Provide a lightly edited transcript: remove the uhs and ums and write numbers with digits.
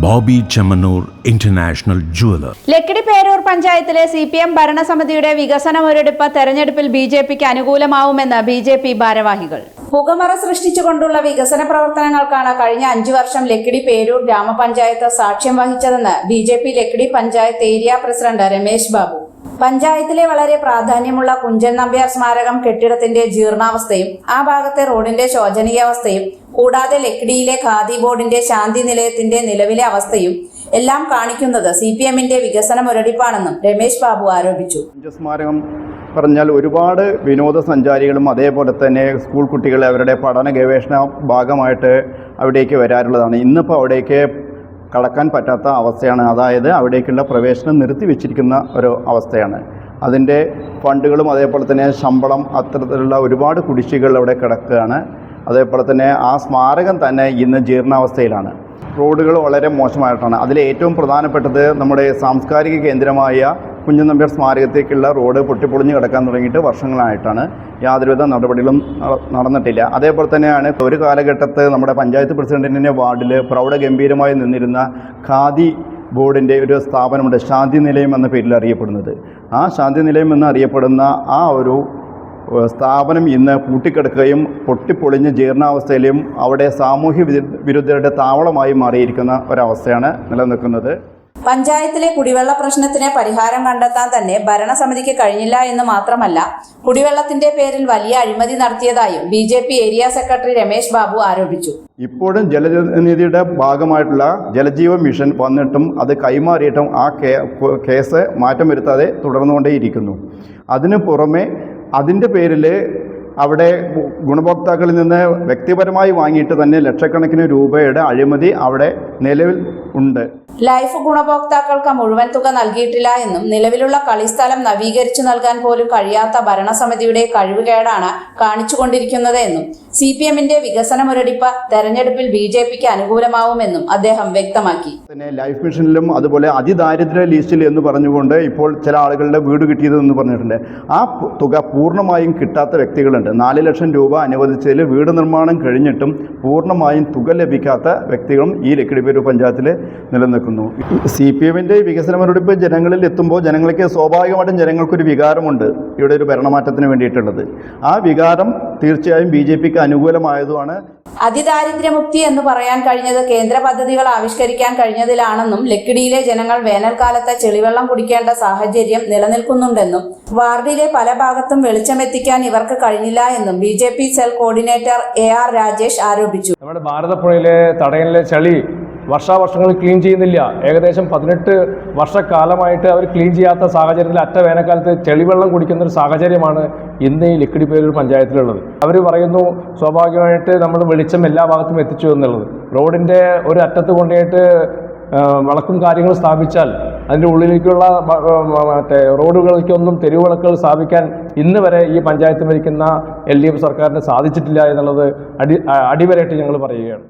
Bobby Chemmanur international jeweller. Lakkidi Perur പഞ്ചായത്തിലെ CPM ഭരണസമിതിയുടെ വികസന മുരടിപ്പ് തെരഞ്ഞെടുപ്പിൽ BJPക്ക് അനുകൂലമാവുമെന്ന് BJP ഭാരവാഹികൾ. പുകമറ സൃഷ്ടിച്ചുകൊണ്ടുള്ള വികസന പ്രവർത്തനങ്ങൾക്കാണ് കഴിഞ്ഞ 5 വർഷം ലക്കിടി പേരൂർ ഗ്രാമപഞ്ചായത്ത് സാക്ഷ്യം വഹിച്ചതെന്ന് BJP Lakkidi panchayat area president Ramesh Babu. പഞ്ചായത്തിലെ വളരെ പ്രാധാന്യമുള്ള കുഞ്ചൻ നമ്പ്യാർ സ്മാരകം കെട്ടിടത്തിന്റെ ജീർണാവസ്ഥയും ആ ഭാഗത്തെ റോഡിന്റെ ശോചനീയാവസ്ഥയും കൂടാതെ ലക്കിടിയിലെ ഖാദി ബോർഡിന്റെ ശാന്തി നിലയത്തിന്റെ നിലവിലെ അവസ്ഥയും എല്ലാം കാണിക്കുന്നത് CPMന്റെ വികസന മുരടിപ്പാണെന്നും രമേശ് ബാബു ആരോപിച്ചു. സ്മാരകം പറഞ്ഞാൽ ഒരുപാട് വിനോദസഞ്ചാരികളും അതേപോലെ തന്നെ സ്കൂൾ കുട്ടികൾ അവരുടെ പഠന ഗവേഷണ ഭാഗമായിട്ട് അവിടേക്ക് വരാറുള്ളതാണ്. ഇന്നിപ്പോൾ അവിടേക്ക് കടക്കാൻ പറ്റാത്ത അവസ്ഥയാണ്. അതായത് അവിടേക്കുള്ള പ്രവേശനം നിർത്തിവെച്ചിരിക്കുന്ന ഒരു അവസ്ഥയാണ്. അതിൻ്റെ ഫണ്ടുകളും അതേപോലെ തന്നെ ശമ്പളം അത്തരത്തിലുള്ള ഒരുപാട് കുടിശ്ശികൾ അവിടെ കിടക്കുകയാണ്. അതേപോലെ തന്നെ ആ സ്മാരകം തന്നെ ഇന്ന് ജീർണാവസ്ഥയിലാണ്. റോഡുകൾ വളരെ മോശമായിട്ടാണ്. അതിൽ ഏറ്റവും പ്രധാനപ്പെട്ടത് നമ്മുടെ സാംസ്കാരിക കേന്ദ്രമായ കുഞ്ചൻ നമ്പ്യാർ സ്മാരകത്തേക്കുള്ള റോഡ് പൊട്ടിപ്പൊളിഞ്ഞ് കിടക്കാൻ തുടങ്ങിയിട്ട് വർഷങ്ങളായിട്ടാണ്. യാതൊരുവിധ നടപടികളും നടന്നിട്ടില്ല. അതേപോലെ തന്നെയാണ് ഒരു കാലഘട്ടത്ത് നമ്മുടെ പഞ്ചായത്ത് പ്രസിഡന്റിൻ്റെ വാർഡിൽ പ്രൗഢഗംഭീരമായി നിന്നിരുന്ന ഖാദി ബോർഡിൻ്റെ ഒരു സ്ഥാപനമുണ്ട്, ശാന്തി നിലയം എന്ന പേരിൽ അറിയപ്പെടുന്നത്. ആ ശാന്തി നിലയം എന്ന് അറിയപ്പെടുന്ന ആ ഒരു സ്ഥാപനം ഇന്ന് പൂട്ടിക്കിടക്കുകയും പൊട്ടിപ്പൊളിഞ്ഞ് ജീർണാവസ്ഥയിലും അവിടെ സാമൂഹ്യ വിരുദ്ധരുടെ താവളമായി മാറിയിരിക്കുന്ന ഒരവസ്ഥയാണ് നിലനിൽക്കുന്നത്. പഞ്ചായത്തിലെ കുടിവെള്ള പ്രശ്നത്തിന് പരിഹാരം കണ്ടെത്താൻ തന്നെ ഭരണസമിതിക്ക് കഴിഞ്ഞില്ല എന്ന് മാത്രമല്ല, കുടിവെള്ളത്തിന്റെ പേരിൽ വലിയ അഴിമതി നടത്തിയതായും BJP area secretary Ramesh Babu ആരോപിച്ചു. ഇപ്പോഴും ജലനിധിയുടെ ഭാഗമായിട്ടുള്ള ജലജീവൻ മിഷൻ വന്നിട്ടും അത് കൈമാറിയിട്ടും ആ കേസ് മാറ്റം വരുത്താതെ തുടർന്നുകൊണ്ടേയിരിക്കുന്നു. അതിനു പുറമെ അതിൻ്റെ പേരിൽ അവിടെ ഗുണഭോക്താക്കളിൽ നിന്ന് വ്യക്തിപരമായി വാങ്ങിയിട്ട് തന്നെ ലക്ഷക്കണക്കിന് രൂപയുടെ അഴിമതി അവിടെ നിലവിൽ ഉണ്ട്. ലൈഫ് ഗുണഭോക്താക്കൾക്ക് മുഴുവൻ തുക നൽകിയിട്ടില്ല എന്നും നിലവിലുള്ള കളിസ്ഥലം നവീകരിച്ചു നൽകാൻ പോലും കഴിയാത്ത ഭരണസമിതിയുടെ കഴിവുകേടാണ് കാണിച്ചുകൊണ്ടിരിക്കുന്നത് എന്നും CPMന്റെ വികസന മുരടിപ്പ് തെരഞ്ഞെടുപ്പിൽ BJPക്ക് അനുകൂലമാവുമെന്നും അദ്ദേഹം വ്യക്തമാക്കി. പിന്നെ ലൈഫ് മിഷനിലും അതുപോലെ അതിദാരിദ്ര്യ ലിസ്റ്റിൽ എന്ന് പറഞ്ഞുകൊണ്ട് ഇപ്പോൾ ചില ആളുകളുടെ വീട് കിട്ടിയതെന്ന് പറഞ്ഞിട്ടുണ്ട്. ആ തുക പൂർണ്ണമായും കിട്ടാത്ത വ്യക്തികളുണ്ട്. 4 ലക്ഷം രൂപ അനുവദിച്ചതിൽ വീട് നിർമ്മാണം കഴിഞ്ഞിട്ടും പൂർണ്ണമായും തുക ലഭിക്കാത്ത വ്യക്തികളും ഈ ലക്കിടി പേരൂർ പഞ്ചായത്തിൽ നിലനിൽക്കുന്നു. CPMന്റെ വികസന മുരടിപ്പ് ജനങ്ങളിൽ എത്തുമ്പോൾ ജനങ്ങൾക്ക് സ്വാഭാവികമായിട്ടും ജനങ്ങൾക്കൊരു വികാരമുണ്ട് ഇവിടെ ഒരു ഭരണമാറ്റത്തിന് വേണ്ടിയിട്ടുള്ളത്. ആ വികാരം തീർച്ചയായും BJPക്ക് അനുകൂലമായതുമാണ്. അതിദാരിദ്ര്യമുക്തി എന്ന് പറയാൻ കഴിഞ്ഞത് കേന്ദ്ര പദ്ധതികൾ ആവിഷ്കരിക്കാൻ കഴിഞ്ഞതിലാണെന്നും ലക്കിടിയിലെ ജനങ്ങൾ വേനൽക്കാലത്ത് ചെളിവെള്ളം കുടിക്കേണ്ട സാഹചര്യം നിലനിൽക്കുന്നുണ്ടെന്നും വാർഡിലെ പല ഭാഗത്തും വെളിച്ചമെത്തിക്കാൻ ഇവർക്ക് കഴിഞ്ഞില്ല എന്നും BJP cell coordinator AR Rajesh ആരോപിച്ചു. നമ്മുടെ ഭാരതപ്പുഴയിലെ തടയലിലെ ചളി വർഷാവർഷങ്ങൾ ക്ലീൻ ചെയ്യുന്നില്ല. ഏകദേശം 18 വർഷക്കാലമായിട്ട് അവർ ക്ലീൻ ചെയ്യാത്ത സാഹചര്യത്തിൽ അറ്റ വേനൽക്കാലത്ത് ചെളിവെള്ളം കുടിക്കുന്ന ഒരു സാഹചര്യമാണ് ഇന്ന് ഈ ലക്കിടി പേരൂർ പഞ്ചായത്തിലുള്ളത്. അവർ പറയുന്നു സ്വാഭാവികമായിട്ട് നമ്മൾ വെളിച്ചം എല്ലാ ഭാഗത്തും എത്തിച്ചു എന്നുള്ളത്. റോഡിൻ്റെ ഒരു അറ്റത്ത് കൊണ്ടുപോയിട്ട് വിളക്കും കാര്യങ്ങൾ സ്ഥാപിച്ചാൽ അതിൻ്റെ ഉള്ളിലേക്കുള്ള റോഡുകൾക്കൊന്നും തെരുവിളക്കുകൾ സ്ഥാപിക്കാൻ ഇന്ന് വരെ ഈ പഞ്ചായത്ത് ഭരിക്കുന്ന LDF സർക്കാരിന് സാധിച്ചിട്ടില്ല എന്നുള്ളത് അടിവരയിട്ട് ഞങ്ങൾ പറയുകയാണ്.